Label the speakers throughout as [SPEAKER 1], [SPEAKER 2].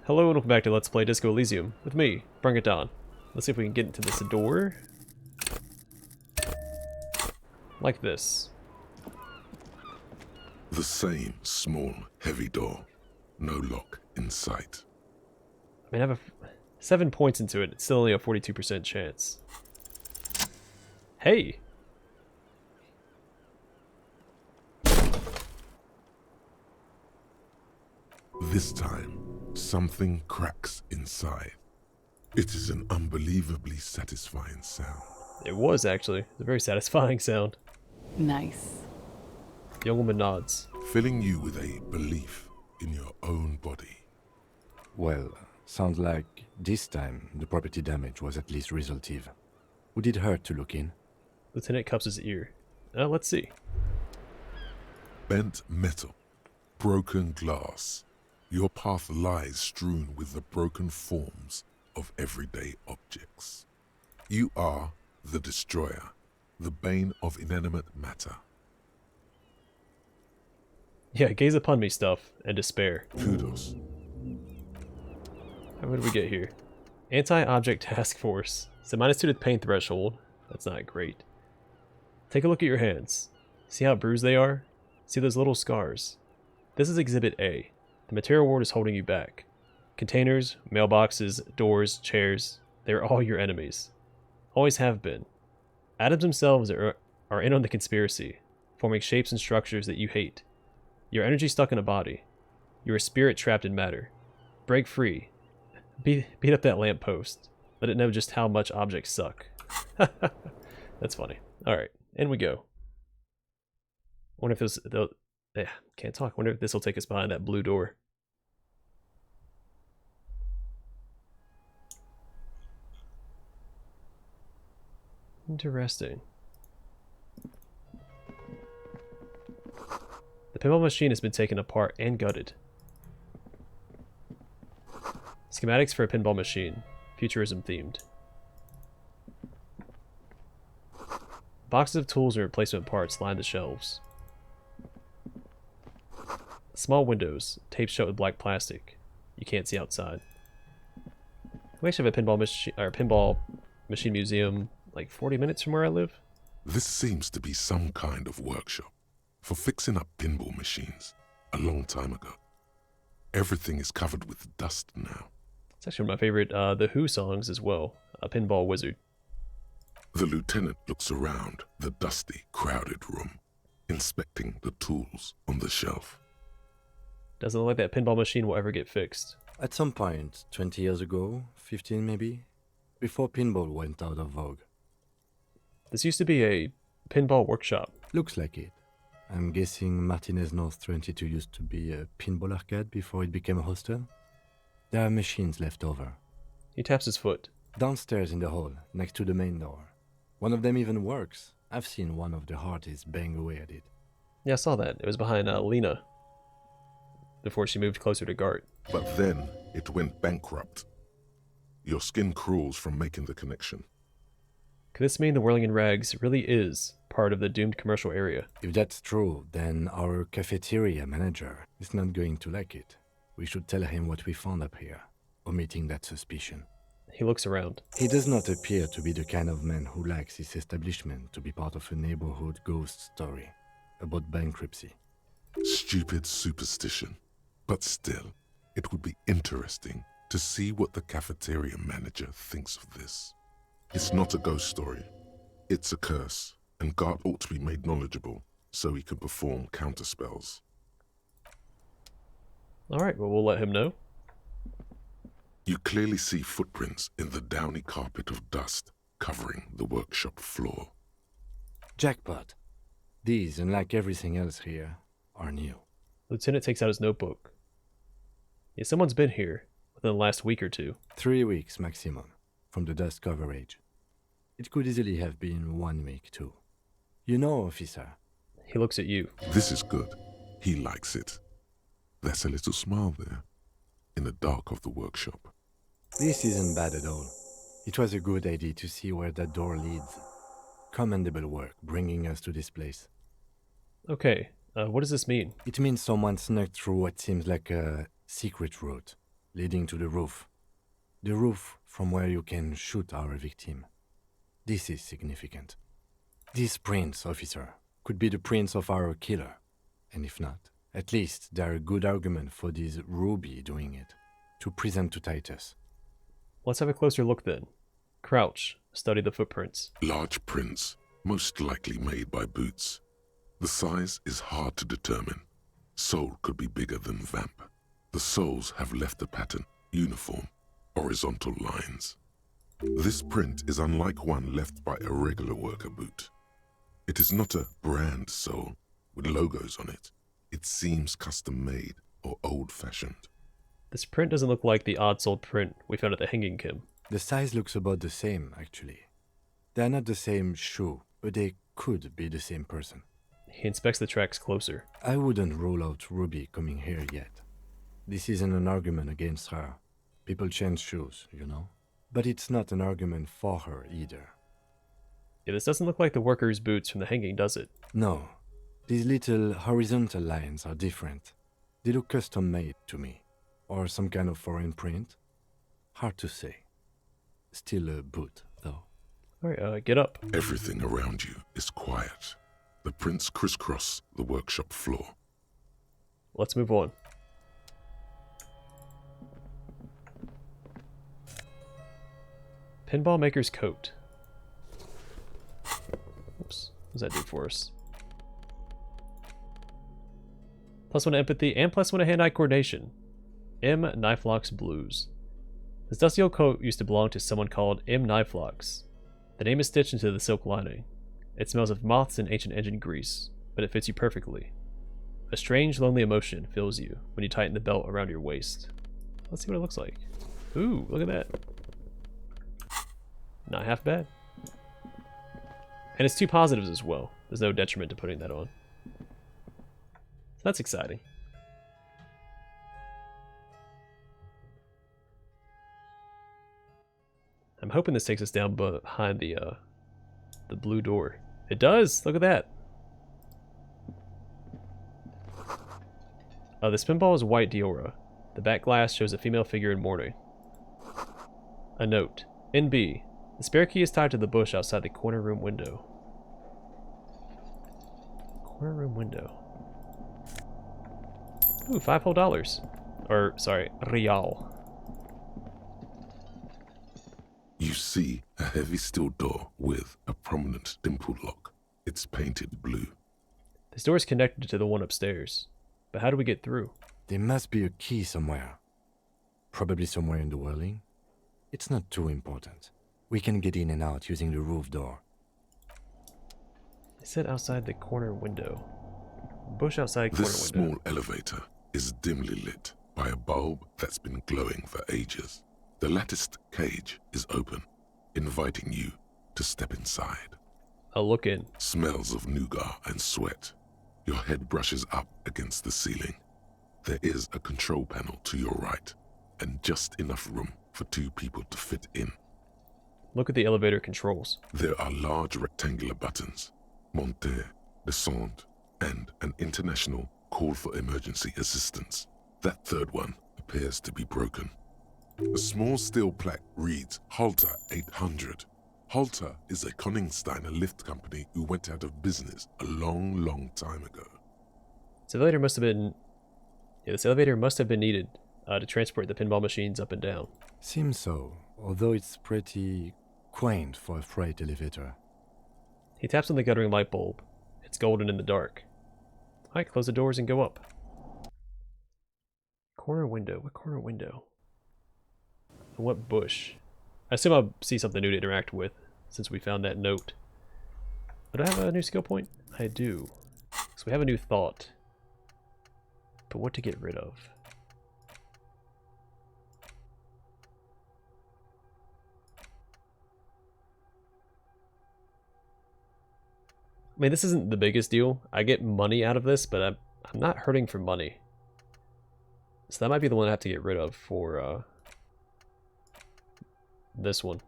[SPEAKER 1] Hello and welcome back to Let's Play Disco Elysium with me, Bring It Down. Let's see if we can get into this door. Like this.
[SPEAKER 2] The same small, heavy door. No lock in sight.
[SPEAKER 1] I mean, I have 7 points into it. It's still only a 42% chance. Hey!
[SPEAKER 2] This time, something cracks inside. It is an unbelievably satisfying sound.
[SPEAKER 1] It was, actually. It's a very satisfying sound.
[SPEAKER 3] Nice.
[SPEAKER 1] The young woman nods.
[SPEAKER 2] Filling you with a belief in your own body.
[SPEAKER 4] Well, sounds like this time the property damage was at least resolutive. Would it hurt to look in?
[SPEAKER 1] Lieutenant cups his ear. Let's see.
[SPEAKER 2] Bent metal. Broken glass. Your path lies strewn with the broken forms of everyday objects. You are the destroyer, the bane of inanimate matter.
[SPEAKER 1] Yeah, gaze upon me stuff and despair.
[SPEAKER 2] Kudos.
[SPEAKER 1] What do we get here? Anti-object task force. It's a -2 to the pain threshold. That's not great. Take a look at your hands. See how bruised they are? See those little scars? This is Exhibit A. The material world is holding you back. Containers, mailboxes, doors, chairs, they're all your enemies. Always have been. Atoms themselves are in on the conspiracy, forming shapes and structures that you hate. Your energy stuck in a body. You're a spirit trapped in matter. Break free. Beat up that lamppost. Let it know just how much objects suck. That's funny. Alright, in we go. Wonder if this... Yeah, can't talk. Wonder if this will take us behind that blue door. Interesting. The pinball machine has been taken apart and gutted. Schematics for a pinball machine. Futurism themed. Boxes of tools and replacement parts line the shelves. Small windows, taped shut with black plastic. You can't see outside. We actually have a pinball machine museum like 40 minutes from where I live.
[SPEAKER 2] This seems to be some kind of workshop for fixing up pinball machines a long time ago. Everything is covered with dust now.
[SPEAKER 1] It's actually one of my favorite The Who songs as well. A Pinball Wizard.
[SPEAKER 2] The lieutenant looks around the dusty, crowded room, inspecting the tools on the shelf.
[SPEAKER 1] Doesn't look like that pinball machine will ever get fixed.
[SPEAKER 4] At some point, 20 years ago, 15 maybe, before pinball went out of vogue.
[SPEAKER 1] This used to be a pinball workshop.
[SPEAKER 4] Looks like it. I'm guessing Martinez North 22 used to be a pinball arcade before it became a hostel. There are machines left over.
[SPEAKER 1] He taps his foot.
[SPEAKER 4] Downstairs in the hall, next to the main door. One of them even works. I've seen one of the artists bang away at it.
[SPEAKER 1] Yeah, I saw that. It was behind Lena. Before she moved closer to Gart.
[SPEAKER 2] But then it went bankrupt. Your skin crawls from making the connection.
[SPEAKER 1] Could this mean the Whirling-in-Rags really is part of the doomed commercial area?
[SPEAKER 4] If that's true, then our cafeteria manager is not going to like it. We should tell him what we found up here, omitting that suspicion.
[SPEAKER 1] He looks around.
[SPEAKER 4] He does not appear to be the kind of man who likes his establishment to be part of a neighborhood ghost story about bankruptcy.
[SPEAKER 2] Stupid superstition. But still, it would be interesting to see what the cafeteria manager thinks of this. It's not a ghost story. It's a curse, and Gart ought to be made knowledgeable so he can perform counterspells.
[SPEAKER 1] Alright, well, we'll let him know.
[SPEAKER 2] You clearly see footprints in the downy carpet of dust covering the workshop floor.
[SPEAKER 4] Jackpot. These, unlike everything else here, are new.
[SPEAKER 1] Lieutenant takes out his notebook. Yeah, someone's been here within the last week or two.
[SPEAKER 4] 3 weeks maximum, from the dust coverage. It could easily have been 1 week too. You know, officer.
[SPEAKER 1] He looks at you.
[SPEAKER 2] This is good. He likes it. There's a little smile there, in the dark of the workshop.
[SPEAKER 4] This isn't bad at all. It was a good idea to see where that door leads. Commendable work bringing us to this place.
[SPEAKER 1] Okay, what does this mean?
[SPEAKER 4] It means someone snuck through what seems like a secret route. leading to the roof. The roof from where you can shoot our victim. This is significant. These prints, officer, could be the prints of our killer. And if not, at least they're a good argument for this Ruby doing it, to present to Titus.
[SPEAKER 1] Let's have a closer look then. Crouch, study the footprints.
[SPEAKER 2] Large prints, most likely made by boots. The size is hard to determine. Sole could be bigger than vamp. The soles have left a pattern, uniform, horizontal lines. This print is unlike one left by a regular worker boot. It is not a brand sole with logos on it. It seems custom-made or old-fashioned.
[SPEAKER 1] This print doesn't look like the odd-soled print we found at the Hanging Kim.
[SPEAKER 4] The size looks about the same, actually. They're not the same shoe, but they could be the same person.
[SPEAKER 1] He inspects the tracks closer.
[SPEAKER 4] I wouldn't rule out Ruby coming here yet. This isn't an argument against her. People change shoes, you know? But it's not an argument for her either.
[SPEAKER 1] Yeah, this doesn't look like the worker's boots from the Hanging, does it?
[SPEAKER 4] No. These little horizontal lines are different. They look custom-made to me. Or some kind of foreign print. Hard to say. Still a boot, though.
[SPEAKER 1] Alright, get up.
[SPEAKER 2] Everything around you is quiet. The prints crisscross the workshop floor.
[SPEAKER 1] Let's move on. Pinball Maker's coat. Oops, what does that do for us? +1 empathy and +1 hand-eye coordination. M. Knifelock's Blues. This dusty old coat used to belong to someone called M. Knifelocks. The name is stitched into the silk lining. It smells of moths and ancient engine grease, but it fits you perfectly. A strange, lonely emotion fills you when you tighten the belt around your waist. Let's see what it looks like. Ooh, look at that. Not half bad. And it's 2 positives as well. There's no detriment to putting that on. So that's exciting. I'm hoping this takes us down behind the blue door. It does! Look at that! This pinball is white Diora. The back glass shows a female figure in mourning. A note. NB. The spare key is tied to the bush outside the corner room window. Corner room window. Ooh, $5 whole. Or, sorry, real.
[SPEAKER 2] You see a heavy steel door with a prominent dimple lock. It's painted blue.
[SPEAKER 1] This door is connected to the one upstairs. But how do we get through?
[SPEAKER 4] There must be a key somewhere. Probably somewhere in the Whirling. It's not too important. We can get in and out using the roof door.
[SPEAKER 1] It said outside the corner window. Bush outside corner
[SPEAKER 2] This
[SPEAKER 1] window.
[SPEAKER 2] small elevator is dimly lit by a bulb that's been glowing for ages. The latticed cage is open, inviting you to step inside.
[SPEAKER 1] I'll look in.
[SPEAKER 2] Smells of nougat and sweat. Your head brushes up against the ceiling. There is a control panel to your right, and just enough room for 2 people to fit in.
[SPEAKER 1] Look at the elevator controls.
[SPEAKER 2] There are large rectangular buttons, monter, descend, and an international call for emergency assistance. That third one appears to be broken. A small steel plaque reads Halter 800. Halter is a Koningsteiner lift company who went out of business a long, long time ago.
[SPEAKER 1] This elevator must have been... Yeah, this elevator must have been needed to transport the pinball machines up and down.
[SPEAKER 4] Seems so, although it's pretty quaint for a freight elevator.
[SPEAKER 1] He taps on the guttering light bulb. It's golden in the dark. Alright, close the doors and go up. Corner window. What corner window? And what bush? I assume I'll see something new to interact with, since we found that note. Do I have a new skill point? I do. So we have a new thought. But what to get rid of? I mean, this isn't the biggest deal. I get money out of this, but I'm not hurting for money. So that might be the one I have to get rid of for this one.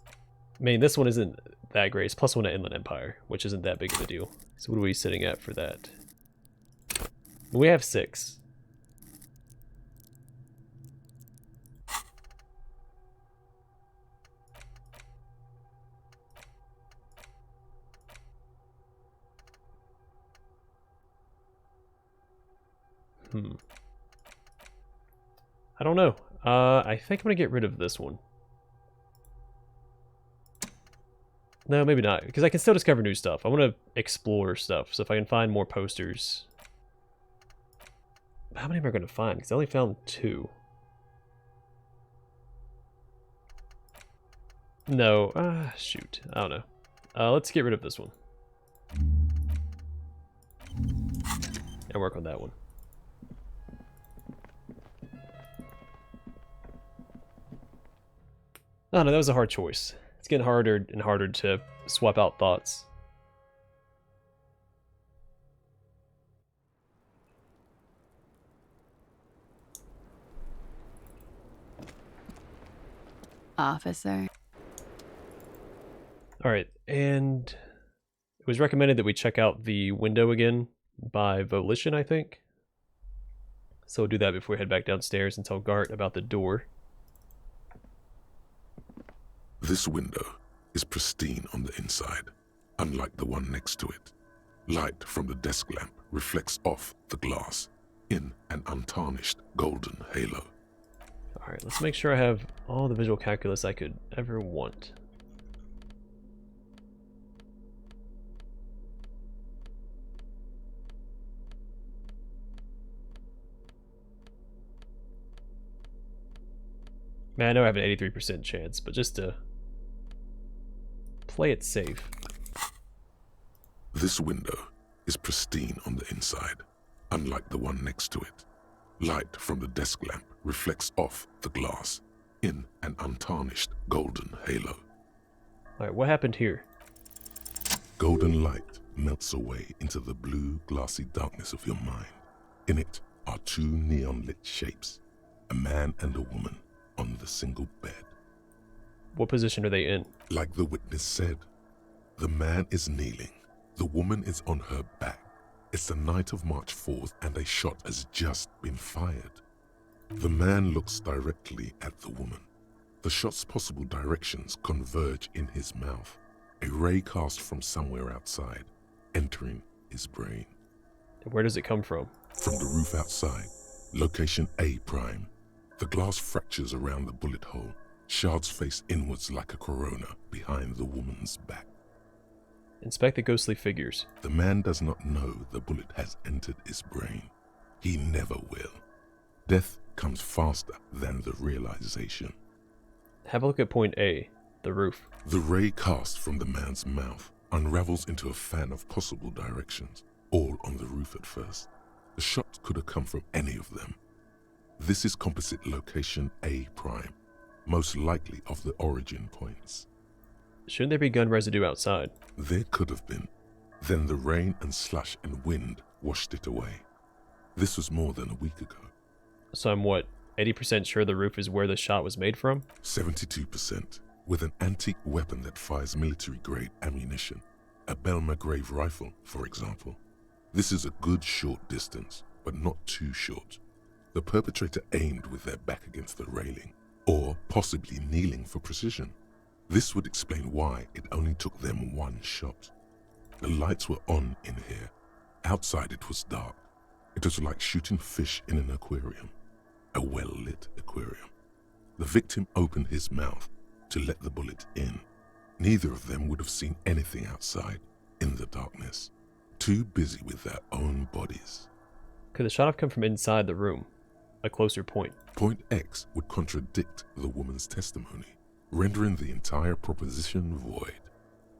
[SPEAKER 1] I mean, this one isn't that great. It's +1 to Inland Empire, which isn't that big of a deal. So what are we sitting at for that? We have 6. I don't know. I think I'm gonna get rid of this one. No, maybe not, because I can still discover new stuff. I want to explore stuff, so if I can find more posters. How many am I going to find? Because I only found 2. No, shoot. I don't know. Let's get rid of this one. And work on that one. Oh no, that was a hard choice. It's getting harder and harder to swap out thoughts.
[SPEAKER 3] Officer.
[SPEAKER 1] Alright, and it was recommended that we check out the window again by volition, I think. So we'll do that before we head back downstairs and tell Gart about the door.
[SPEAKER 2] This window is pristine on the inside, unlike the one next to it. Light from the desk lamp reflects off the glass in an untarnished golden halo.
[SPEAKER 1] Alright, let's make sure I have all the visual calculus I could ever want. Man, I know I have an 83% chance, but just to play it safe.
[SPEAKER 2] This window is pristine on the inside, unlike the one next to it. Light from the desk lamp reflects off the glass in an untarnished golden halo.
[SPEAKER 1] Alright, what happened here?
[SPEAKER 2] Golden light melts away into the blue, glassy darkness of your mind. In it are 2 neon-lit shapes, a man and a woman on the single bed.
[SPEAKER 1] What position are they in?
[SPEAKER 2] Like the witness said, the man is kneeling, the woman is on her back. It's the night of March 4th and a shot has just been fired. The man looks directly at the woman. The shot's possible directions converge in his mouth, a ray cast from somewhere outside, entering his brain.
[SPEAKER 1] And where does it come from?
[SPEAKER 2] From the roof outside, location A prime. The glass fractures around the bullet hole, shards face inwards like a corona behind the woman's back.
[SPEAKER 1] Inspect the ghostly figures.
[SPEAKER 2] The man does not know the bullet has entered his brain. He never will. Death comes faster than the realization.
[SPEAKER 1] Have a look at point A, the roof.
[SPEAKER 2] The ray cast from the man's mouth unravels into a fan of possible directions, all on the roof at first. The shot could have come from any of them. This is composite location A prime, most likely of the origin points.
[SPEAKER 1] Shouldn't there be gun residue outside?
[SPEAKER 2] There could have been. Then the rain and slush and wind washed it away. This was more than a week ago.
[SPEAKER 1] So I'm what, 80% sure the roof is where the shot was made from?
[SPEAKER 2] 72%, with an antique weapon that fires military-grade ammunition. A Belma-grave rifle, for example. This is a good short distance, but not too short. The perpetrator aimed with their back against the railing, or possibly kneeling for precision. This would explain why it only took them 1 shot. The lights were on in here. Outside it was dark. It was like shooting fish in an aquarium, a well-lit aquarium. The victim opened his mouth to let the bullet in. Neither of them would have seen anything outside in the darkness, too busy with their own bodies.
[SPEAKER 1] Could the shot have come from inside the room? A closer point.
[SPEAKER 2] Point X would contradict the woman's testimony, rendering the entire proposition void.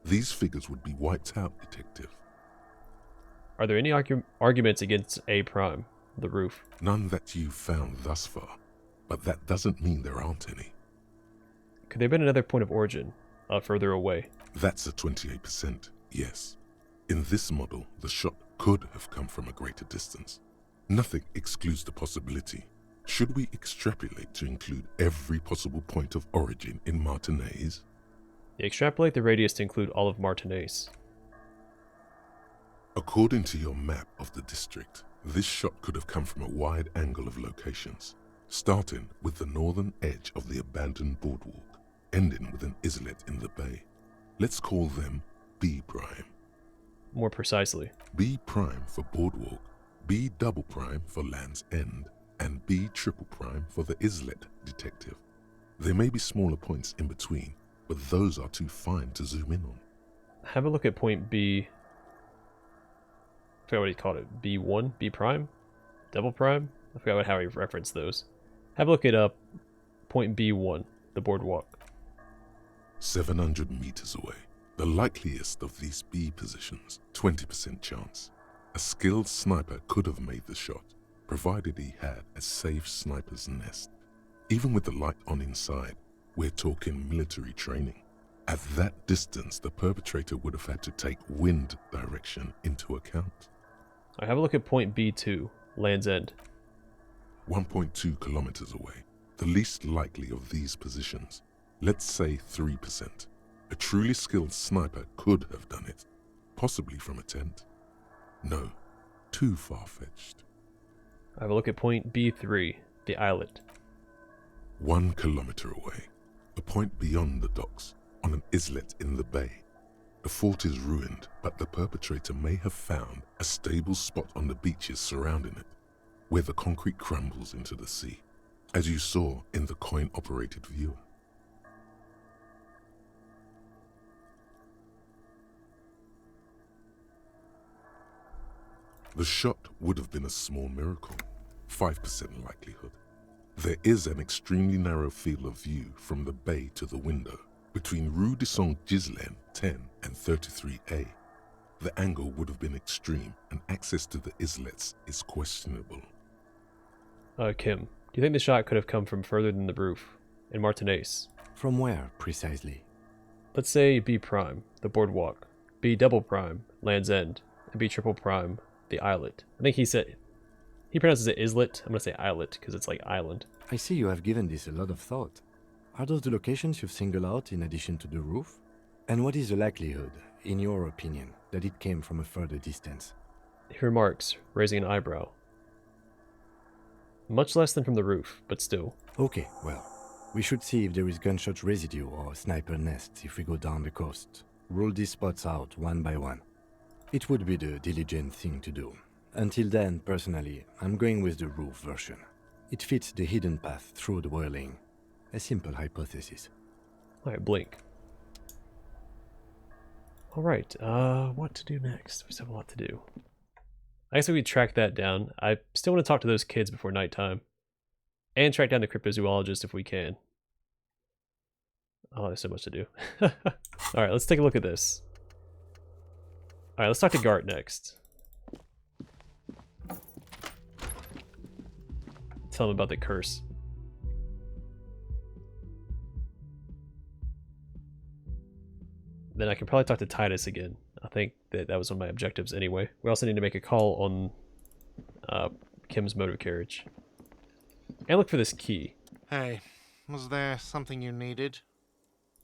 [SPEAKER 2] These figures would be wiped out, Detective.
[SPEAKER 1] Are there any arguments against A prime, the roof?
[SPEAKER 2] None that you've found thus far, but that doesn't mean there aren't any.
[SPEAKER 1] Could there have been another point of origin, further away?
[SPEAKER 2] That's a 28%, yes. In this model, the shot could have come from a greater distance. Nothing excludes the possibility. Should we extrapolate to include every possible point of origin in Martinez?
[SPEAKER 1] Extrapolate the radius to include all of Martinez.
[SPEAKER 2] According to your map of the district, this shot could have come from a wide angle of locations, starting with the northern edge of the abandoned boardwalk, ending with an islet in the bay. Let's call them B prime.
[SPEAKER 1] More precisely.
[SPEAKER 2] B prime for boardwalk B double prime for Land's End, and B triple prime for the Islet detective. There may be smaller points in between, but those are too fine to zoom in on.
[SPEAKER 1] Have a look at point B. I forgot what he called it. B1? B prime? Double prime? I forgot how he referenced those. Have a look at point B1, the boardwalk.
[SPEAKER 2] 700 meters away. The likeliest of these B positions, 20% chance. A skilled sniper could have made the shot, provided he had a safe sniper's nest. Even with the light on inside, we're talking military training. At that distance, the perpetrator would have had to take wind direction into account.
[SPEAKER 1] I have a look at point B2, Land's End.
[SPEAKER 2] 1.2 kilometers away. The least likely of these positions. Let's say 3%. A truly skilled sniper could have done it, possibly from a tent. No, too far-fetched.
[SPEAKER 1] I have a look at point B3, the islet.
[SPEAKER 2] 1 kilometer away, a point beyond the docks, on an islet in the bay. The fort is ruined, but the perpetrator may have found a stable spot on the beaches surrounding it, where the concrete crumbles into the sea, as you saw in the coin-operated viewer. The shot would have been a small miracle, 5% likelihood. There is an extremely narrow field of view from the bay to the window, between Rue de Saint-Ghislain 10 and 33A. The angle would have been extreme, and access to the islets is questionable.
[SPEAKER 1] Kim, do you think the shot could have come from further than the roof, in Martinez?
[SPEAKER 4] From where, precisely?
[SPEAKER 1] Let's say B prime, the boardwalk, B double prime, Land's End, and B triple prime, the islet. I think he pronounces it islet. I'm gonna say islet because it's like island.
[SPEAKER 4] I see you have given this a lot of thought. Are those the locations you've singled out in addition to the roof? And what is the likelihood, in your opinion, that it came from a further distance?
[SPEAKER 1] He remarks, raising an eyebrow. Much less than from the roof, but still.
[SPEAKER 4] Okay, well, we should see if there is gunshot residue or sniper nests if we go down the coast. Rule these spots out one by one. It would be the diligent thing to do. Until then, personally, I'm going with the roof version. It fits the hidden path through the whirling. A simple hypothesis.
[SPEAKER 1] Alright, blink. Alright, what to do next? We still have a lot to do. I guess if we track that down, I still want to talk to those kids before nighttime. And track down the cryptozoologist if we can. Oh, there's so much to do. Alright, let's take a look at this. Alright, let's talk to Gart next. Tell him about the curse. Then I can probably talk to Titus again. I think that was one of my objectives anyway. We also need to make a call on Kim's motor carriage. And look for this key.
[SPEAKER 3] Hey, was there something you needed?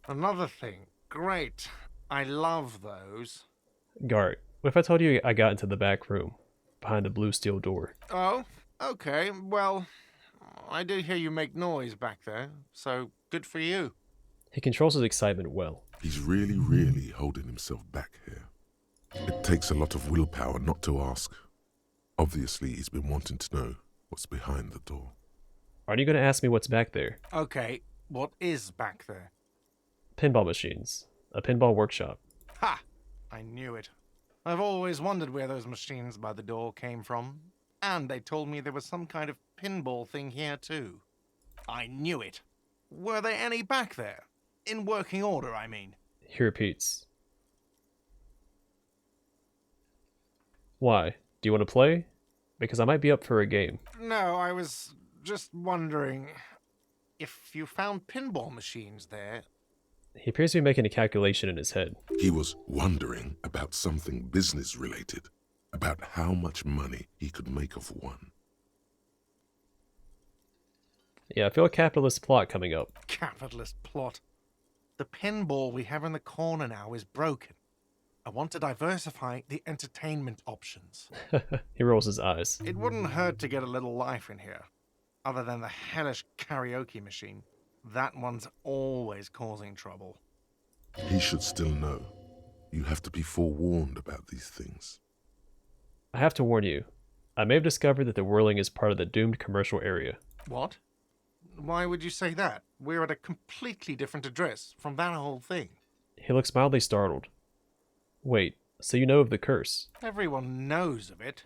[SPEAKER 3] Another thing. Great. I love those.
[SPEAKER 1] Gart, what if I told you I got into the back room, behind the blue steel door?
[SPEAKER 3] Oh, okay. Well, I did hear you make noise back there, so good for you.
[SPEAKER 1] He controls his excitement well.
[SPEAKER 2] He's really holding himself back here. It takes a lot of willpower not to ask. Obviously, he's been wanting to know what's behind the door.
[SPEAKER 1] Aren't you going to ask me what's back there?
[SPEAKER 3] Okay, what is back there?
[SPEAKER 1] Pinball machines. A pinball workshop.
[SPEAKER 3] Ha! I knew it. I've always wondered where those machines by the door came from. And they told me there was some kind of pinball thing here too. I knew it. Were there any back there? In working order, I mean.
[SPEAKER 1] He repeats. Why? Do you want to play? Because I might be up for a game.
[SPEAKER 3] No, I was just wondering if you found pinball machines there.
[SPEAKER 1] He appears to be making a calculation in his head.
[SPEAKER 2] He was wondering about something business-related, about how much money he could make of one.
[SPEAKER 1] Yeah, I feel a capitalist plot coming up.
[SPEAKER 3] Capitalist plot. The pinball we have in the corner now is broken. I want to diversify the entertainment options.
[SPEAKER 1] He rolls his eyes.
[SPEAKER 3] It wouldn't hurt to get a little life in here. Other than the hellish karaoke machine. That one's always causing trouble.
[SPEAKER 2] He should still know. You have to be forewarned about these things.
[SPEAKER 1] I have to warn you, I may have discovered that the Whirling is part of the doomed commercial area.
[SPEAKER 3] What? Why would you say that? We're at a completely different address from that whole thing.
[SPEAKER 1] He looks mildly startled. Wait, so you know of the curse?
[SPEAKER 3] Everyone knows of it.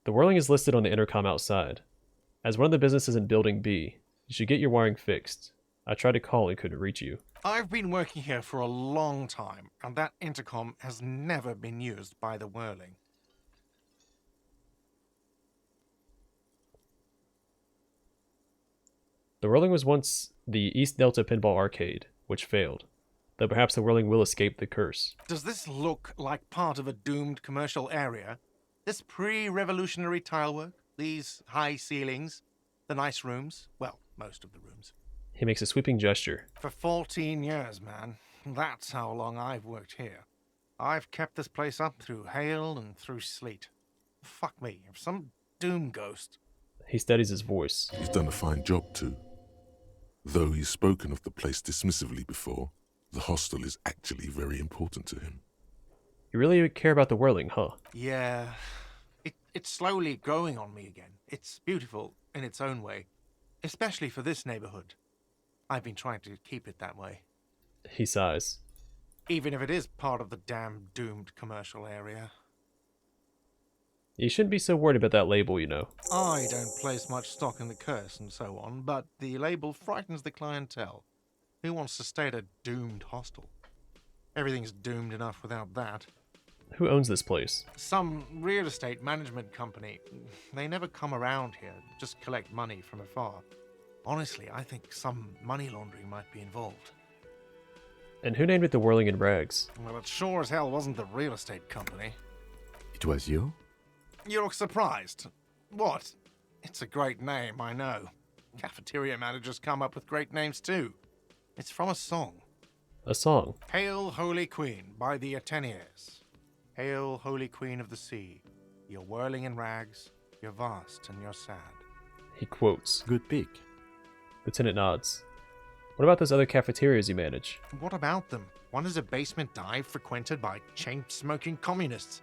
[SPEAKER 1] The Whirling is listed on the intercom outside. As one of the businesses in Building B, you should get your wiring fixed. I tried to call and couldn't reach you.
[SPEAKER 3] I've been working here for a long time, and that intercom has never been used by the Whirling.
[SPEAKER 1] The Whirling was once the East Delta Pinball Arcade, which failed. Though perhaps the Whirling will escape the curse.
[SPEAKER 3] Does this look like part of a doomed commercial area? This pre-revolutionary tilework? These high ceilings? The nice rooms? Well, most of the rooms.
[SPEAKER 1] He makes a sweeping gesture.
[SPEAKER 3] For 14 years, man. That's how long I've worked here. I've kept this place up through hail and through sleet. Fuck me, if some doom ghost...
[SPEAKER 1] He steadies his voice.
[SPEAKER 2] He's done a fine job too. Though he's spoken of the place dismissively before, the hostel is actually very important to him.
[SPEAKER 1] You really care about the Whirling, huh?
[SPEAKER 3] Yeah, it's slowly growing on me again. It's beautiful in its own way, especially for this neighborhood. I've been trying to keep it that way.
[SPEAKER 1] He sighs.
[SPEAKER 3] Even if it is part of the damn doomed commercial area.
[SPEAKER 1] You shouldn't be so worried about that label, you know.
[SPEAKER 3] I don't place much stock in the curse and so on, but the label frightens the clientele. Who wants to stay at a doomed hostel? Everything's doomed enough without that.
[SPEAKER 1] Who owns this place?
[SPEAKER 3] Some real estate management company. They never come around here, just collect money from afar. Honestly, I think some money laundering might be involved.
[SPEAKER 1] And who named it the Whirling-in-Rags?
[SPEAKER 3] Well, it sure as hell wasn't the real estate company.
[SPEAKER 4] It was you?
[SPEAKER 3] You look surprised. What? It's a great name, I know. Cafeteria managers come up with great names too. It's from a song.
[SPEAKER 1] A song.
[SPEAKER 3] Hail, Holy Queen, by the Ateneers. Hail, Holy Queen of the Sea. You're whirling in rags, you're vast and you're sad.
[SPEAKER 1] He quotes.
[SPEAKER 4] Good pick.
[SPEAKER 1] Lieutenant nods. What about those other cafeterias you manage?
[SPEAKER 3] What about them? One is a basement dive frequented by chain-smoking communists.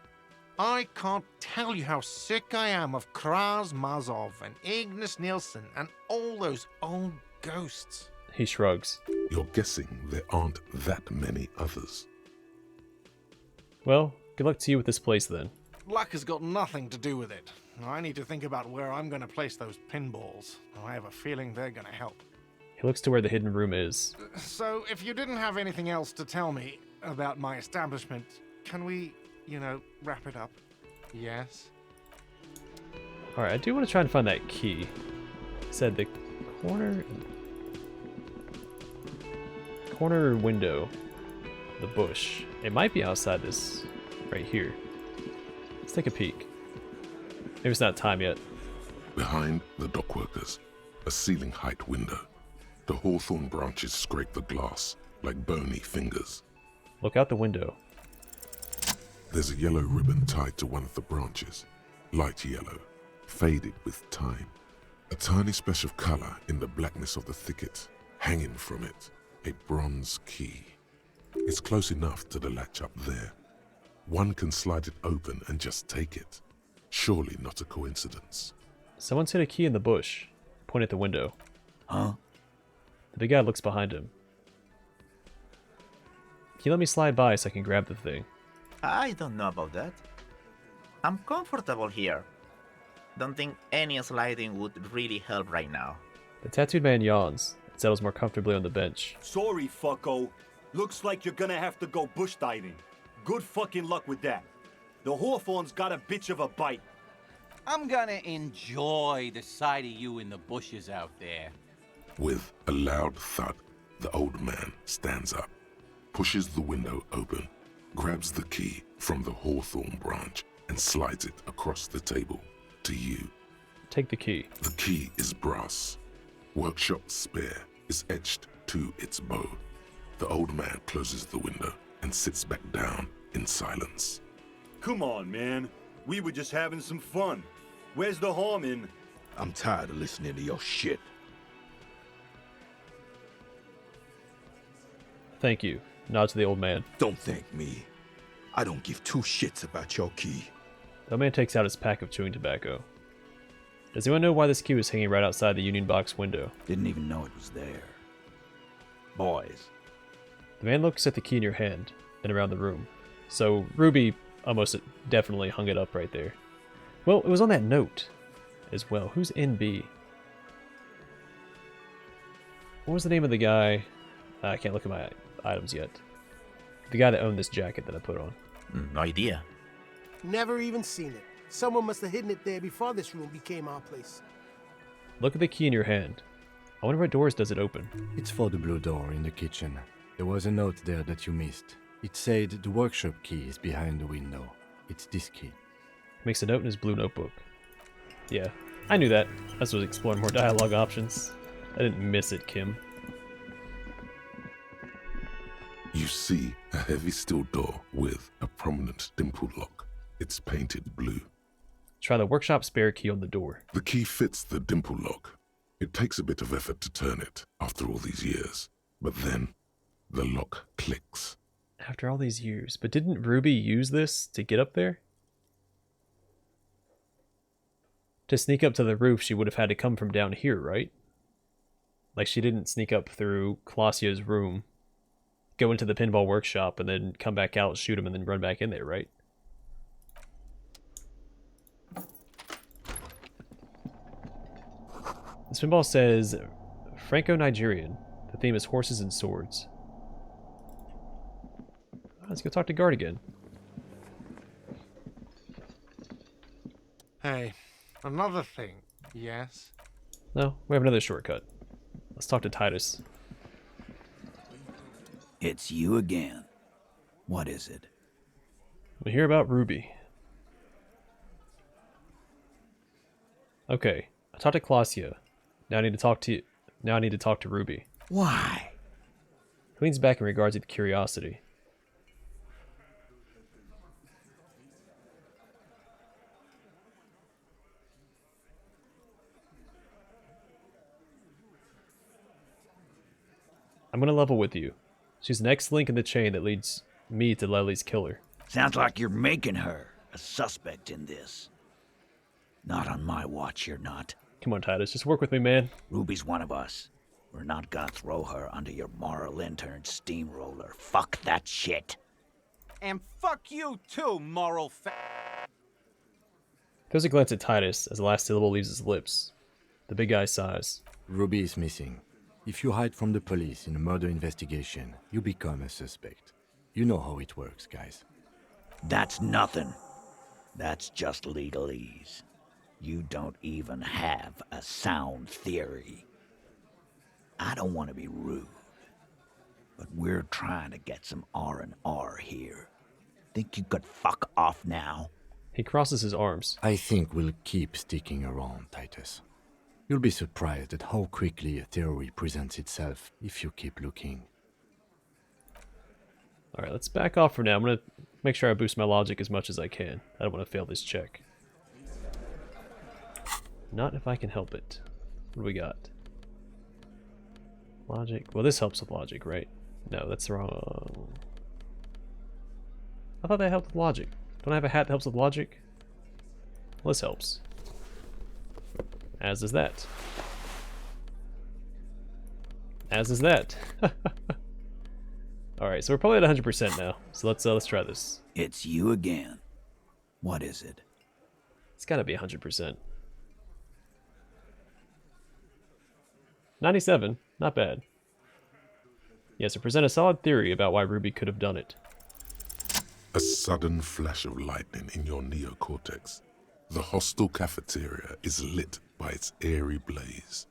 [SPEAKER 3] I can't tell you how sick I am of Kraz Mazov and Ignis Nielsen and all those old ghosts.
[SPEAKER 1] He shrugs.
[SPEAKER 2] You're guessing there aren't that many others.
[SPEAKER 1] Well, good luck to you with this place then.
[SPEAKER 3] Luck has got nothing to do with it. I need to think about where I'm going to place those pinballs. I have a feeling they're going to help.
[SPEAKER 1] He looks to where the hidden room is.
[SPEAKER 3] So, if you didn't have anything else to tell me about my establishment, can we, wrap it up? Yes?
[SPEAKER 1] Alright, I do want to try and find that key. It said the corner window, the bush. It might be outside this, right here. Let's take a peek. Maybe it's not time yet.
[SPEAKER 2] Behind the dockworkers, a ceiling height window. The hawthorn branches scrape the glass like bony fingers.
[SPEAKER 1] Look out the window.
[SPEAKER 2] There's a yellow ribbon tied to one of the branches. Light yellow, faded with time. A tiny splash of color in the blackness of the thicket. Hanging from it, a bronze key. It's close enough to the latch up there. One can slide it open and just take it. Surely not a coincidence.
[SPEAKER 1] Someone's hid a key in the bush. Point at the window.
[SPEAKER 5] Huh?
[SPEAKER 1] The big guy looks behind him. Can you let me slide by so I can grab the thing?
[SPEAKER 5] I don't know about that. I'm comfortable here. Don't think any sliding would really help right now.
[SPEAKER 1] The tattooed man yawns and settles more comfortably on the bench.
[SPEAKER 6] Sorry, fucko. Looks like you're gonna have to go bush diving. Good fucking luck with that. The hawthorn's got a bitch of a bite.
[SPEAKER 7] I'm gonna enjoy the sight of you in the bushes out there.
[SPEAKER 2] With a loud thud, the old man stands up, pushes the window open, grabs the key from the hawthorn branch and slides it across the table to you.
[SPEAKER 1] Take the key.
[SPEAKER 2] The key is brass. Workshop spare is etched to its bow. The old man closes the window and sits back down in silence.
[SPEAKER 6] Come on, man. We were just having some fun. Where's the harm in...
[SPEAKER 8] I'm tired of listening to your shit.
[SPEAKER 1] Thank you. Nod to the old man.
[SPEAKER 8] Don't thank me. I don't give two shits about your key.
[SPEAKER 1] The man takes out his pack of chewing tobacco. Does anyone know why this key was hanging right outside the Union Box window?
[SPEAKER 8] Didn't even know it was there. Boys.
[SPEAKER 1] The man looks at the key in your hand, then around the room. So Ruby almost definitely hung it up right there. Well, it was on that note as well. Who's NB? What was the name of the guy? I can't look at my items yet. The guy that owned this jacket that I put on.
[SPEAKER 5] No idea.
[SPEAKER 9] Never even seen it. Someone must have hidden it there before this room became our place.
[SPEAKER 1] Look at the key in your hand. I wonder what doors does it open.
[SPEAKER 4] It's for the blue door in the kitchen. There was a note there that you missed. It said the workshop key is behind the window. It's this key.
[SPEAKER 1] Makes a note in his blue notebook. Yeah, I knew that. I was exploring more dialogue options. I didn't miss it, Kim.
[SPEAKER 2] You see a heavy steel door with a prominent dimple lock. It's painted blue.
[SPEAKER 1] Try the workshop spare key on the door.
[SPEAKER 2] The key fits the dimple lock. It takes a bit of effort to turn it after all these years, but then the lock clicks.
[SPEAKER 1] After all these years. But didn't Ruby use this to get up there? To sneak up to the roof, she would have had to come from down here, right? Like, she didn't sneak up through Clausia's room, go into the pinball workshop, and then come back out, shoot him, and then run back in there, right? This pinball says, Franco-Nigerian. The theme is horses and swords. Let's go talk to Guard again.
[SPEAKER 3] Hey, another thing, yes?
[SPEAKER 1] No, we have another shortcut. Let's talk to Titus.
[SPEAKER 8] It's you again. What is it?
[SPEAKER 1] We hear about Ruby. Okay, I talked to Clausia. Now I need to talk to Ruby.
[SPEAKER 8] Why?
[SPEAKER 1] He leans back and regards it with curiosity. I'm gonna level with you. She's the next link in the chain that leads me to Leslie's killer.
[SPEAKER 8] Sounds like you're making her a suspect in this. Not on my watch, you're not.
[SPEAKER 1] Come on, Titus, just work with me, man.
[SPEAKER 8] Ruby's one of us. We're not gonna throw her under your moral intern steamroller. Fuck that shit.
[SPEAKER 7] And fuck you too, moral
[SPEAKER 1] Throws a glance at Titus as the last syllable leaves his lips. The big guy sighs.
[SPEAKER 4] Ruby is missing. If you hide from the police in a murder investigation, you become a suspect. You know how it works, guys.
[SPEAKER 8] That's nothing. That's just legalese. You don't even have a sound theory. I don't want to be rude, but we're trying to get some R&R here. Think you could fuck off now?
[SPEAKER 1] He crosses his arms.
[SPEAKER 4] I think we'll keep sticking around, Titus. You'll be surprised at how quickly a theory presents itself if you keep looking.
[SPEAKER 1] Alright, let's back off for now. I'm gonna make sure I boost my logic as much as I can. I don't want to fail this check. Not if I can help it. What do we got? Logic. Well, this helps with logic, right? No, that's wrong. I thought that helped with logic. Don't I have a hat that helps with logic? Well, this helps. As does that. As is that. Alright, so we're probably at 100% now. So let's try this.
[SPEAKER 8] It's you again. What is it?
[SPEAKER 1] It's gotta be 100%. 97. Not bad. Yes, so present a solid theory about why Ruby could have done it.
[SPEAKER 2] A sudden flash of lightning in your neocortex. The hostel cafeteria is lit by its airy blaze.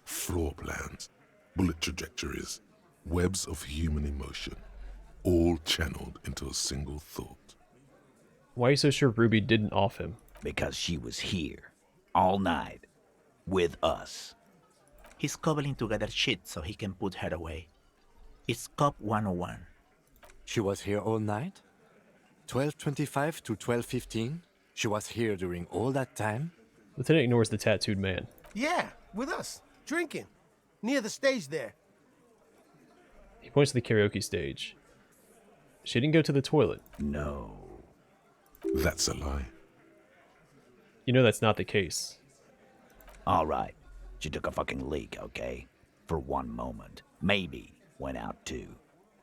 [SPEAKER 2] Floor plans, bullet trajectories, webs of human emotion, all channeled into a single thought.
[SPEAKER 1] Why are you so sure Ruby didn't off him?
[SPEAKER 8] Because she was here, all night, with us.
[SPEAKER 5] He's cobbling together shit so he can put her away. It's Cop 101.
[SPEAKER 4] She was here all night? 12:25 to 12:15? She was here during all that time?
[SPEAKER 1] Lieutenant ignores the tattooed man.
[SPEAKER 9] Yeah, with us, drinking, near the stage there.
[SPEAKER 1] He points to the karaoke stage. She didn't go to the toilet.
[SPEAKER 8] No.
[SPEAKER 2] That's a lie.
[SPEAKER 1] You know that's not the case.
[SPEAKER 8] Alright, she took a fucking leak, okay? For one moment. Maybe went out too.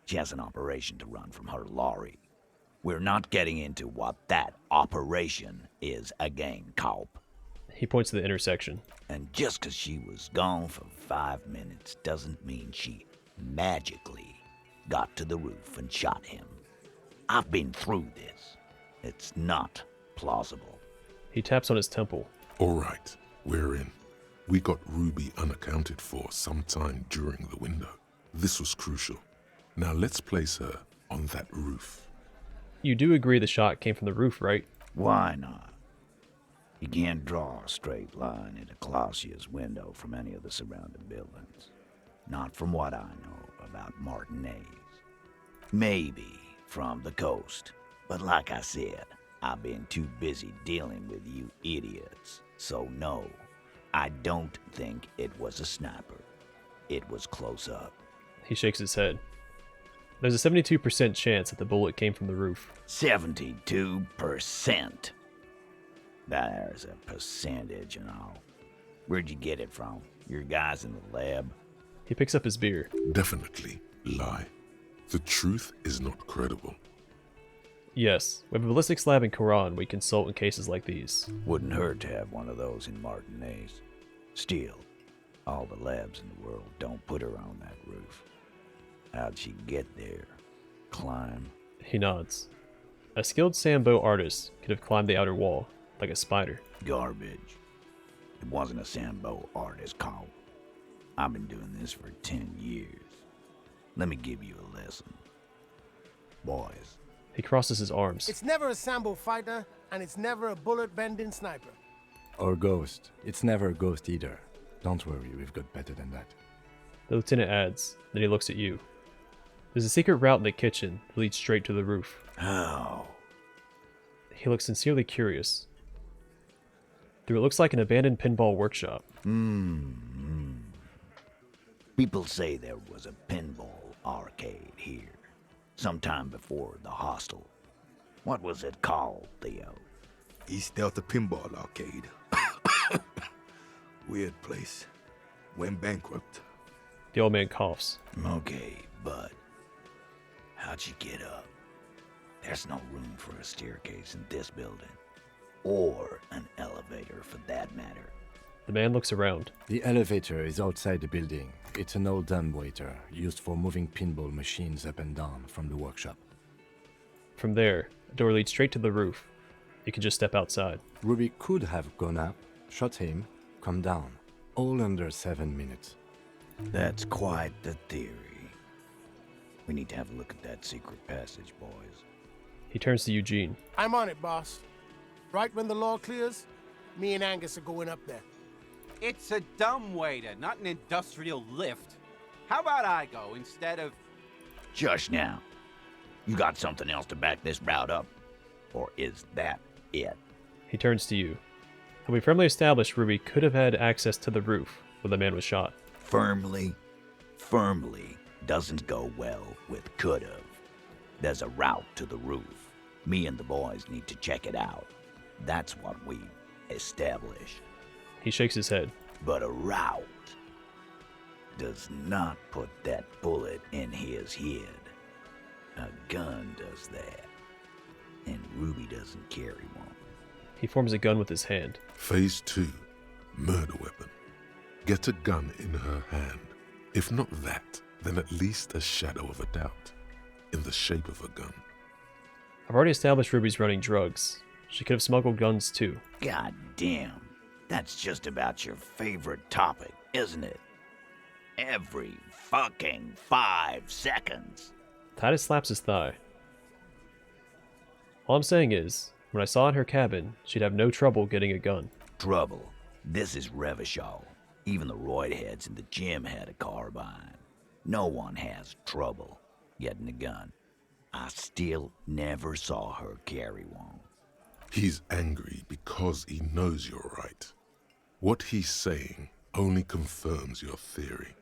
[SPEAKER 8] She has an operation to run from her lorry. We're not getting into what that operation is again, Cop.
[SPEAKER 1] He points to the intersection.
[SPEAKER 8] And just 'cause she was gone for 5 minutes doesn't mean she magically got to the roof and shot him. I've been through this. It's not plausible.
[SPEAKER 1] He taps on his temple.
[SPEAKER 2] Alright, we're in. We got Ruby unaccounted for sometime during the window. This was crucial. Now let's place her on that roof.
[SPEAKER 1] You do agree the shot came from the roof, right?
[SPEAKER 8] Why not? You can't draw a straight line into Clausia's window from any of the surrounding buildings. Not from what I know about Martinez. Maybe from the coast. But like I said, I've been too busy dealing with you idiots. So no, I don't think it was a sniper. It was close up.
[SPEAKER 1] He shakes his head. There's a 72% chance that the bullet came from the roof.
[SPEAKER 8] 72%. There's a percentage and all. Where'd you get it from? Your guys in the lab?
[SPEAKER 1] He picks up his beer.
[SPEAKER 2] Definitely lie. The truth is not credible.
[SPEAKER 1] Yes, we have a ballistics lab in Quran we consult in cases like these.
[SPEAKER 8] Wouldn't hurt to have one of those in Martinez. Still, all the labs in the world don't put her on that roof. How'd she get there? Climb?
[SPEAKER 1] He nods. A skilled Sambo artist could have climbed the outer wall, like a spider.
[SPEAKER 8] Garbage. It wasn't a Sambo artist call. I've been doing this for 10 years. Let me give you a lesson. Boys.
[SPEAKER 1] He crosses his arms.
[SPEAKER 9] It's never a Sambo fighter, and it's never a bullet-bending sniper.
[SPEAKER 4] Or ghost. It's never a ghost either. Don't worry, we've got better than that.
[SPEAKER 1] The lieutenant adds, then he looks at you. There's a secret route in the kitchen that leads straight to the roof.
[SPEAKER 8] How?
[SPEAKER 1] He looks sincerely curious. Through what looks like an abandoned pinball workshop.
[SPEAKER 8] People say there was a pinball arcade here, sometime before the hostel. What was it called, Theo?
[SPEAKER 10] East Delta Pinball Arcade. Weird place. Went bankrupt.
[SPEAKER 1] The old man coughs.
[SPEAKER 8] Okay, but how'd you get up? There's no room for a staircase in this building. Or an elevator, for that matter.
[SPEAKER 1] The man looks around.
[SPEAKER 4] The elevator is outside the building. It's an old dumbwaiter used for moving pinball machines up and down from the workshop.
[SPEAKER 1] From there, a door leads straight to the roof. You can just step outside.
[SPEAKER 4] Ruby could have gone up, shot him, come down. All under 7 minutes.
[SPEAKER 8] That's quite the theory. We need to have a look at that secret passage, boys.
[SPEAKER 1] He turns to Eugene.
[SPEAKER 9] I'm on it, boss. Right when the law clears, me and Angus are going up there.
[SPEAKER 7] It's a dumbwaiter, not an industrial lift. How about I go instead of...
[SPEAKER 8] Just now. You got something else to back this route up? Or is that it?
[SPEAKER 1] He turns to you. Have we firmly established Ruby could have had access to the roof when the man was shot?
[SPEAKER 8] Firmly doesn't go well with could've. There's a route to the roof. Me and the boys need to check it out. That's what we established.
[SPEAKER 1] He shakes his head.
[SPEAKER 8] But a route does not put that bullet in his head. A gun does that. And Ruby doesn't carry one.
[SPEAKER 1] He forms a gun with his hand.
[SPEAKER 2] Phase 2. Murder weapon. Get a gun in her hand. If not that, then at least a shadow of a doubt. In the shape of a gun.
[SPEAKER 1] I've already established Ruby's running drugs. She could have smuggled guns too.
[SPEAKER 8] God damn. That's just about your favorite topic, isn't it? Every fucking 5 seconds.
[SPEAKER 1] Titus slaps his thigh. All I'm saying is, when I saw in her cabin, she'd have no trouble getting a gun.
[SPEAKER 8] Trouble. This is Revachol. Even the roid heads in the gym had a carbine. No one has trouble getting a gun. I still never saw her carry one.
[SPEAKER 2] He's angry because he knows you're right. What he's saying only confirms your theory.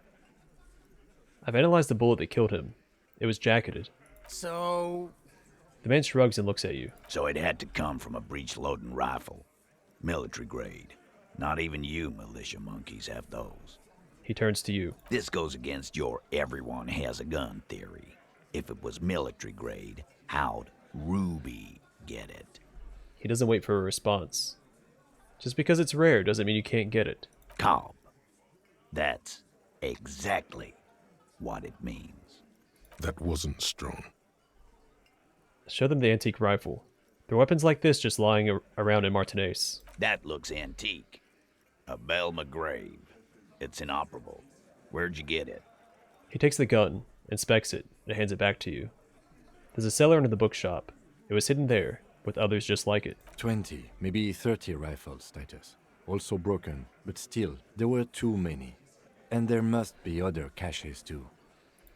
[SPEAKER 1] I've analyzed the bullet that killed him. It was jacketed.
[SPEAKER 9] So...
[SPEAKER 1] The man shrugs and looks at you.
[SPEAKER 8] So it had to come from a breech-loading rifle. Military grade. Not even you militia monkeys have those.
[SPEAKER 1] He turns to you.
[SPEAKER 8] This goes against your everyone has a gun theory. If it was military grade, how'd Ruby get it?
[SPEAKER 1] He doesn't wait for a response. Just because it's rare doesn't mean you can't get it.
[SPEAKER 8] Carve. That's exactly what it means.
[SPEAKER 2] That wasn't strong.
[SPEAKER 1] Show them the antique rifle. There are weapons like this just lying around in Martinez.
[SPEAKER 8] That looks antique. A Belle McGrave. It's inoperable. Where'd you get it?
[SPEAKER 1] He takes the gun, inspects it, and hands it back to you. There's a cellar under the bookshop. It was hidden there, with others just like it.
[SPEAKER 4] 20, maybe 30 rifles, Titus. Also broken, but still, there were too many. And there must be other caches too.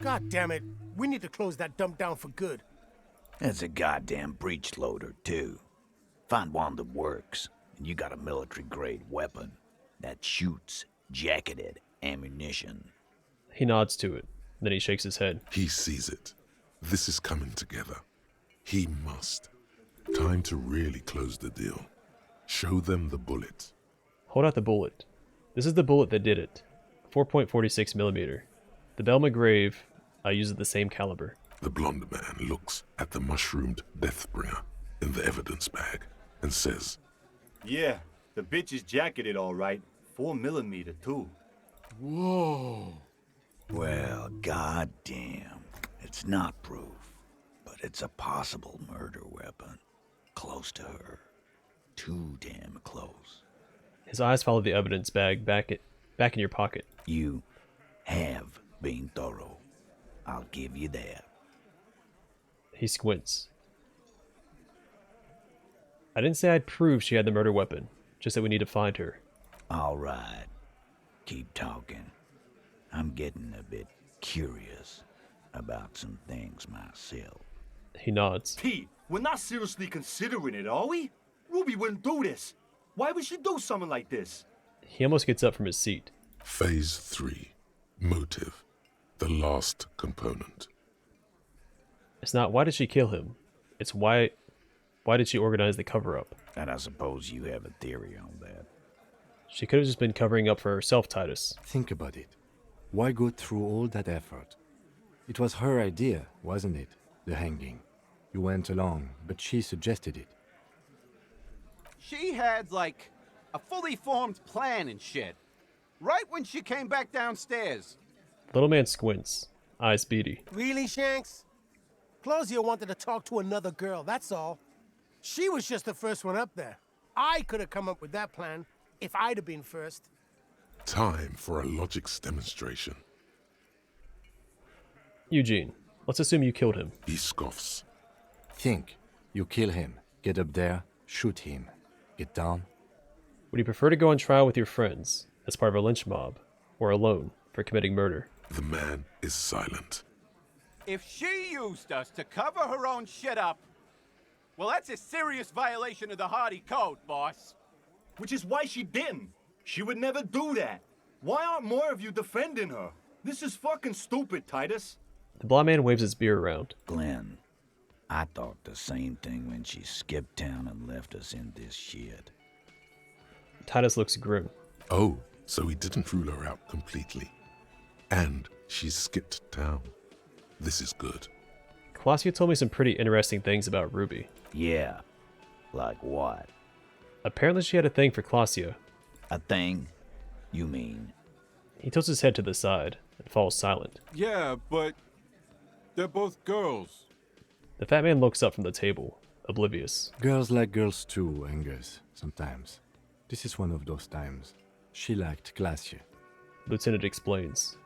[SPEAKER 9] God damn it. We need to close that dump down for good.
[SPEAKER 8] That's a goddamn breech loader, too. Find one that works, and you got a military-grade weapon that shoots jacketed ammunition.
[SPEAKER 1] He nods to it, then he shakes his head.
[SPEAKER 2] He sees it. This is coming together. He must. Time to really close the deal. Show them the bullet.
[SPEAKER 1] Hold out the bullet. This is the bullet that did it. 4.46 millimeter. The Belle McGrave, I use the same caliber.
[SPEAKER 2] The blonde man looks at the mushroomed Deathbringer in the evidence bag and says,
[SPEAKER 6] Yeah, the bitch is jacketed all right. 4mm, too.
[SPEAKER 9] Whoa.
[SPEAKER 8] Well, goddamn. It's not proof, but it's a possible murder weapon. Close to her. Too damn close.
[SPEAKER 1] His eyes follow the evidence bag back in your pocket.
[SPEAKER 8] You have been thorough. I'll give you that.
[SPEAKER 1] He squints. I didn't say I'd prove she had the murder weapon, just that we need to find her.
[SPEAKER 8] All right. Keep talking. I'm getting a bit curious about some things myself.
[SPEAKER 1] He nods.
[SPEAKER 6] Pete, we're not seriously considering it, are we? Ruby wouldn't do this. Why would she do something like this?
[SPEAKER 1] He almost gets up from his seat.
[SPEAKER 2] Phase 3. Motive. The last component.
[SPEAKER 1] It's not why did she kill him, it's why did she organize the cover-up.
[SPEAKER 8] And I suppose you have a theory on that.
[SPEAKER 1] She could have just been covering up for herself, Titus.
[SPEAKER 4] Think about it. Why go through all that effort? It was her idea, wasn't it? The hanging. You went along, but she suggested it.
[SPEAKER 7] She had, like, a fully formed plan and shit. Right when she came back downstairs.
[SPEAKER 1] Little man squints, eyes beady.
[SPEAKER 9] Really, Shanks? Claudia wanted to talk to another girl, that's all. She was just the first one up there. I could have come up with that plan if I'd have been first.
[SPEAKER 2] Time for a logics demonstration.
[SPEAKER 1] Eugene, let's assume you killed him.
[SPEAKER 2] He scoffs.
[SPEAKER 4] Think. You kill him. Get up there. Shoot him. Get down.
[SPEAKER 1] Would you prefer to go on trial with your friends, as part of a lynch mob, or alone for committing murder?
[SPEAKER 2] The man is silent.
[SPEAKER 7] If she used us to cover her own shit up, well, that's a serious violation of the Hardy Code, boss.
[SPEAKER 6] Which is why she didn't. She would never do that. Why aren't more of you defending her? This is fucking stupid, Titus.
[SPEAKER 1] The blonde man waves his beer around.
[SPEAKER 8] Glenn, I thought the same thing when she skipped town and left us in this shit.
[SPEAKER 1] Titus looks grim.
[SPEAKER 2] Oh, so he didn't rule her out completely. And she skipped town. This is good.
[SPEAKER 1] Claudia told me some pretty interesting things about Ruby.
[SPEAKER 8] Yeah, like what?
[SPEAKER 1] Apparently she had a thing for Claudia.
[SPEAKER 8] A thing? You mean?
[SPEAKER 1] He tilts his head to the side and falls silent.
[SPEAKER 11] Yeah, but they're both girls.
[SPEAKER 1] The fat man looks up from the table, oblivious.
[SPEAKER 4] Girls like girls too, Angus, sometimes. This is one of those times. She liked Glacier.
[SPEAKER 1] Lieutenant explains.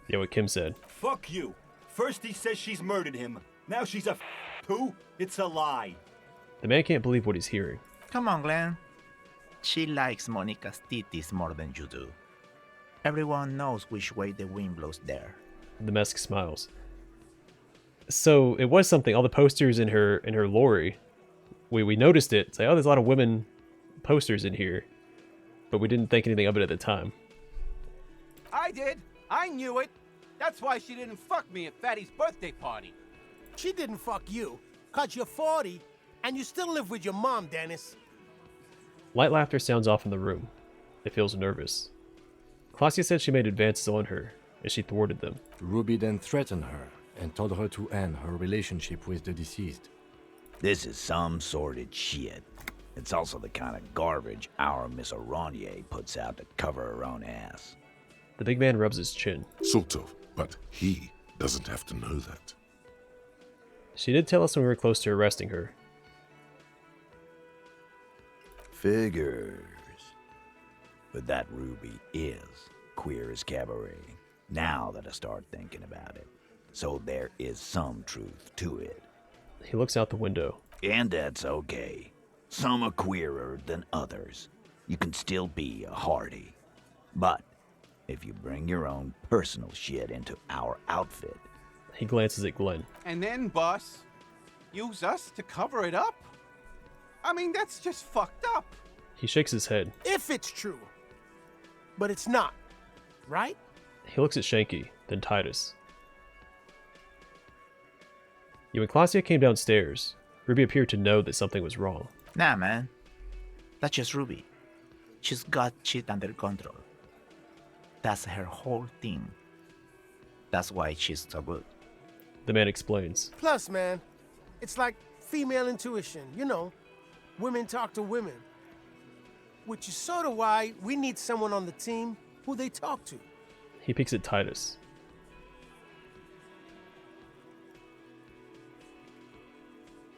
[SPEAKER 1] Yeah, what Kim said.
[SPEAKER 6] Fuck you. First he says she's murdered him. Now she's a too? It's a lie.
[SPEAKER 1] The man can't believe what he's hearing.
[SPEAKER 5] Come on, Glenn. She likes Monica's titties more than you do. Everyone knows which way the wind blows there.
[SPEAKER 1] The Mesk smiles. So it was something. All the posters in her lorry, we noticed it. It's like, oh, there's a lot of women posters in here, but we didn't think anything of it at the time.
[SPEAKER 7] I did. I knew it. That's why she didn't fuck me at Fatty's birthday party.
[SPEAKER 9] She didn't fuck you. 'Cause you're 40, and you still live with your mom, Dennis.
[SPEAKER 1] Light laughter sounds off in the room. It feels nervous. Klausya said she made advances on her, and she thwarted them.
[SPEAKER 4] Ruby then threatened her and told her to end her relationship with the deceased.
[SPEAKER 8] This is some sordid shit. It's also the kind of garbage our Miss Aronier puts out to cover her own ass.
[SPEAKER 1] The big man rubs his chin.
[SPEAKER 2] Sort of, but he doesn't have to know that.
[SPEAKER 1] She did tell us when we were close to arresting her.
[SPEAKER 8] Figures. But that Ruby is queer as cabaret, now that I start thinking about it. So there is some truth to it.
[SPEAKER 1] He looks out the window.
[SPEAKER 8] And that's okay. Some are queerer than others. You can still be a hardy. But if you bring your own personal shit into our outfit...
[SPEAKER 1] He glances at Glenn.
[SPEAKER 7] And then, boss, use us to cover it up? I mean, that's just fucked up.
[SPEAKER 1] He shakes his head.
[SPEAKER 9] If it's true. But it's not, right?
[SPEAKER 1] He looks at Shanky, then Titus. When Klausya came downstairs, Ruby appeared to know that something was wrong.
[SPEAKER 5] Nah, man. That's just Ruby. She's got shit under control. That's her whole thing. That's why she's so good.
[SPEAKER 1] The man explains.
[SPEAKER 9] Plus, man, it's like female intuition. You know, women talk to women. Which is sort of why we need someone on the team who they talk to.
[SPEAKER 1] He peeks at Titus.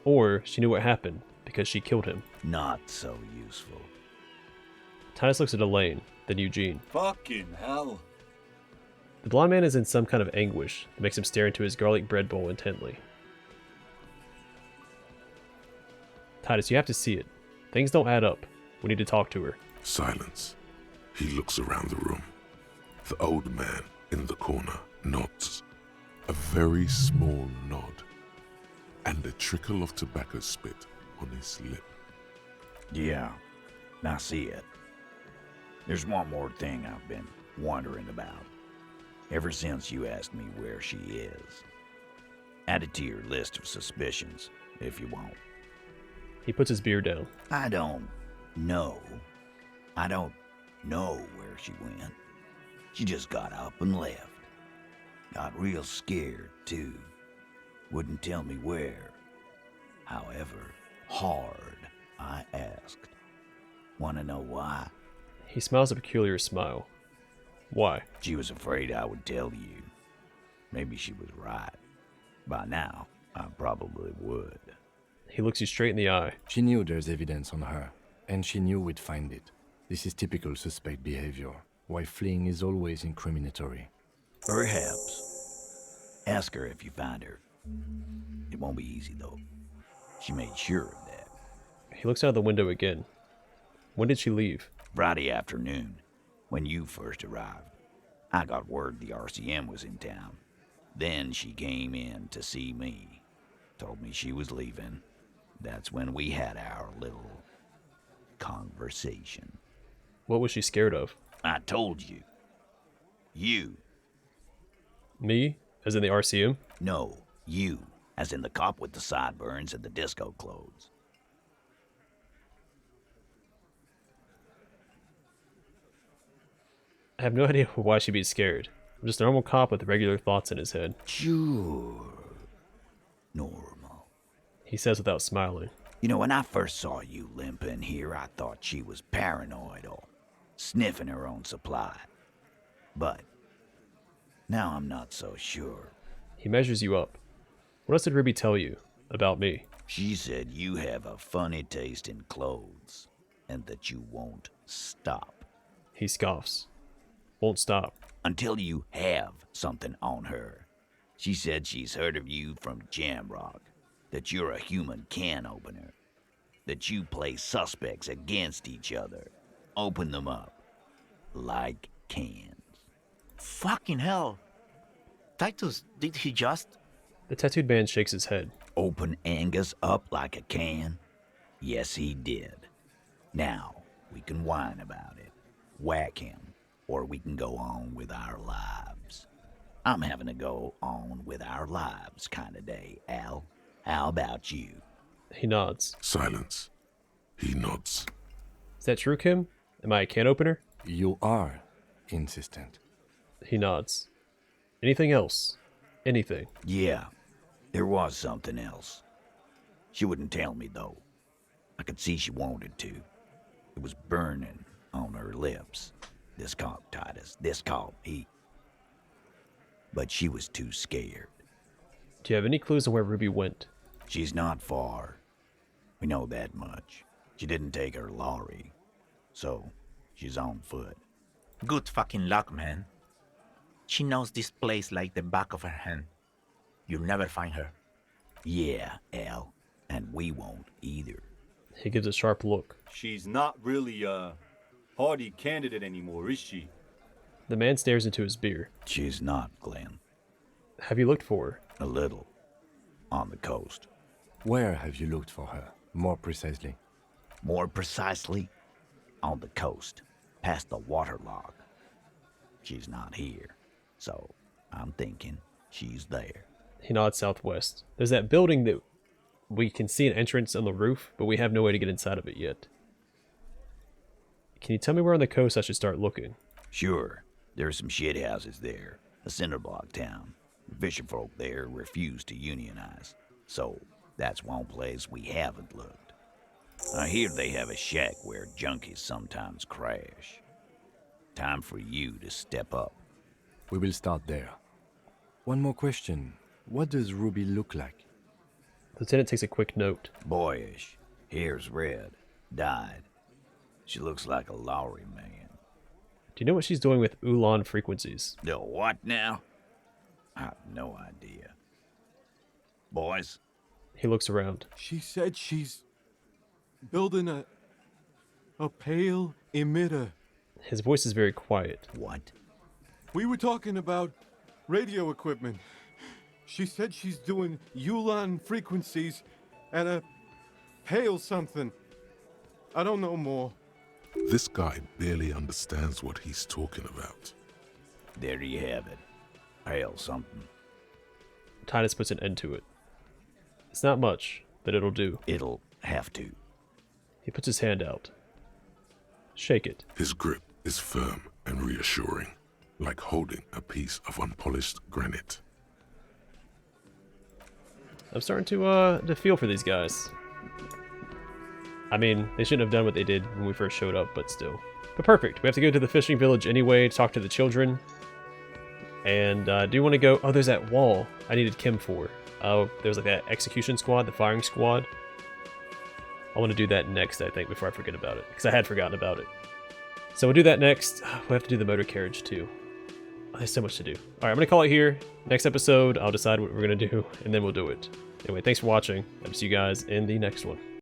[SPEAKER 1] Or she knew what happened because she killed him.
[SPEAKER 8] Not so useful.
[SPEAKER 1] Titus looks at Elaine, then Eugene.
[SPEAKER 11] Fucking hell.
[SPEAKER 1] The blonde man is in some kind of anguish that makes him stare into his garlic bread bowl intently. Titus, you have to see it. Things don't add up. We need to talk to her.
[SPEAKER 2] Silence. He looks around the room. The old man in the corner nods. A very small nod. And a trickle of tobacco spit on his lip.
[SPEAKER 8] Yeah, I see it. There's one more thing I've been wondering about. Ever since you asked me where she is. Add it to your list of suspicions, if you want.
[SPEAKER 1] He puts his beer down.
[SPEAKER 8] I don't know where she went. She just got up and left. Got real scared, too. Wouldn't tell me where. However hard I asked. Want to know why?
[SPEAKER 1] He smiles a peculiar smile. Why?
[SPEAKER 8] She was afraid I would tell you. Maybe she was right. By now, I probably would.
[SPEAKER 1] He looks you straight in the eye.
[SPEAKER 4] She knew there's evidence on her, and she knew we'd find it. This is typical suspect behavior, why fleeing is always incriminatory.
[SPEAKER 8] Perhaps. Ask her if you find her. It won't be easy, though. She made sure of that.
[SPEAKER 1] He looks out the window again. When did she leave?
[SPEAKER 8] Friday afternoon, when you first arrived. I got word the RCM was in town. Then she came in to see me. Told me she was leaving. That's when we had our little conversation.
[SPEAKER 1] What was she scared of?
[SPEAKER 8] I told you. You.
[SPEAKER 1] Me? As in the RCM?
[SPEAKER 8] No, you. As in the cop with the sideburns and the disco clothes.
[SPEAKER 1] I have no idea why she'd be scared. I'm just a normal cop with regular thoughts in his head.
[SPEAKER 8] Sure. Normal.
[SPEAKER 1] He says without smiling.
[SPEAKER 8] You know, when I first saw you limping here, I thought she was paranoid or sniffing her own supply. But now I'm not so sure.
[SPEAKER 1] He measures you up. What else did Ruby tell you about me?
[SPEAKER 8] She said you have a funny taste in clothes and that you won't stop.
[SPEAKER 1] He scoffs. Won't stop.
[SPEAKER 8] Until you have something on her. She said she's heard of you from Jamrock, that you're a human can opener, that you play suspects against each other, open them up like cans.
[SPEAKER 5] Fucking hell. Titus, did he just...
[SPEAKER 1] The tattooed man shakes his head.
[SPEAKER 8] Open Angus up like a can? Yes, he did. Now, we can whine about it, whack him, or we can go on with our lives. I'm having a go on with our lives kind of day, Al. How about you?
[SPEAKER 1] He nods.
[SPEAKER 2] Silence. He nods.
[SPEAKER 1] Is that true, Kim? Am I a can opener?
[SPEAKER 4] You are insistent.
[SPEAKER 1] He nods. Anything else? Anything?
[SPEAKER 8] Yeah, there was something else. She wouldn't tell me, though. I could see she wanted to. It was burning on her lips. This caught Titus. This caught me. But she was too scared.
[SPEAKER 1] Do you have any clues on where Ruby went?
[SPEAKER 8] She's not far. We know that much. She didn't take her lorry. So, she's on foot.
[SPEAKER 5] Good fucking luck, man. She knows this place like the back of her hand. You'll never find her.
[SPEAKER 8] Yeah, Al. And we won't either.
[SPEAKER 1] He gives a sharp look.
[SPEAKER 6] She's not really a hardy candidate anymore, is she?
[SPEAKER 1] The man stares into his beer.
[SPEAKER 8] She's not, Glenn.
[SPEAKER 1] Have you looked for her?
[SPEAKER 8] A little. On the coast.
[SPEAKER 4] Where have you looked for her, more precisely?
[SPEAKER 8] More precisely, on the coast, past the waterlock. She's not here, so I'm thinking she's there.
[SPEAKER 1] He nods southwest. There's that building that we can see an entrance on the roof, but we have no way to get inside of it yet. Can you tell me where on the coast I should start looking?
[SPEAKER 8] Sure, there's some shit houses there. A cinder block town. The fisherfolk there refuse to unionize, so that's one place we haven't looked. I hear they have a shack where junkies sometimes crash. Time for you to step up.
[SPEAKER 4] We will start there. One more question. What does Ruby look like?
[SPEAKER 1] The lieutenant takes a quick note.
[SPEAKER 8] Boyish. Hair's red. Dyed. She looks like a lorry man.
[SPEAKER 1] Do you know what she's doing with Ulan frequencies?
[SPEAKER 8] The what now? I have no idea. Boys?
[SPEAKER 1] He looks around.
[SPEAKER 11] She said she's building a pale emitter.
[SPEAKER 1] His voice is very quiet.
[SPEAKER 8] What?
[SPEAKER 11] We were talking about radio equipment. She said she's doing Ulan frequencies and a pale something. I don't know more.
[SPEAKER 2] This guy barely understands what he's talking about.
[SPEAKER 8] There you have it. Pale something.
[SPEAKER 1] Titus puts an end to it. It's not much, but it'll do.
[SPEAKER 8] It'll have to.
[SPEAKER 1] He puts his hand out. Shake it.
[SPEAKER 2] His grip is firm and reassuring, like holding a piece of unpolished granite.
[SPEAKER 1] I'm starting to feel for these guys. I mean, they shouldn't have done what they did when we first showed up, but still. But perfect. We have to go to the fishing village anyway to talk to the children. And I do want to go... Oh, there's that wall I needed Kim for. Oh, there's like that execution squad, the firing squad. I want to do that next, I think, before I forget about it. Because I had forgotten about it. So we'll do that next. We'll have to do the motor carriage, too. Oh, there's so much to do. Alright, I'm going to call it here. Next episode, I'll decide what we're going to do, and then we'll do it. Anyway, thanks for watching. I'll see you guys in the next one.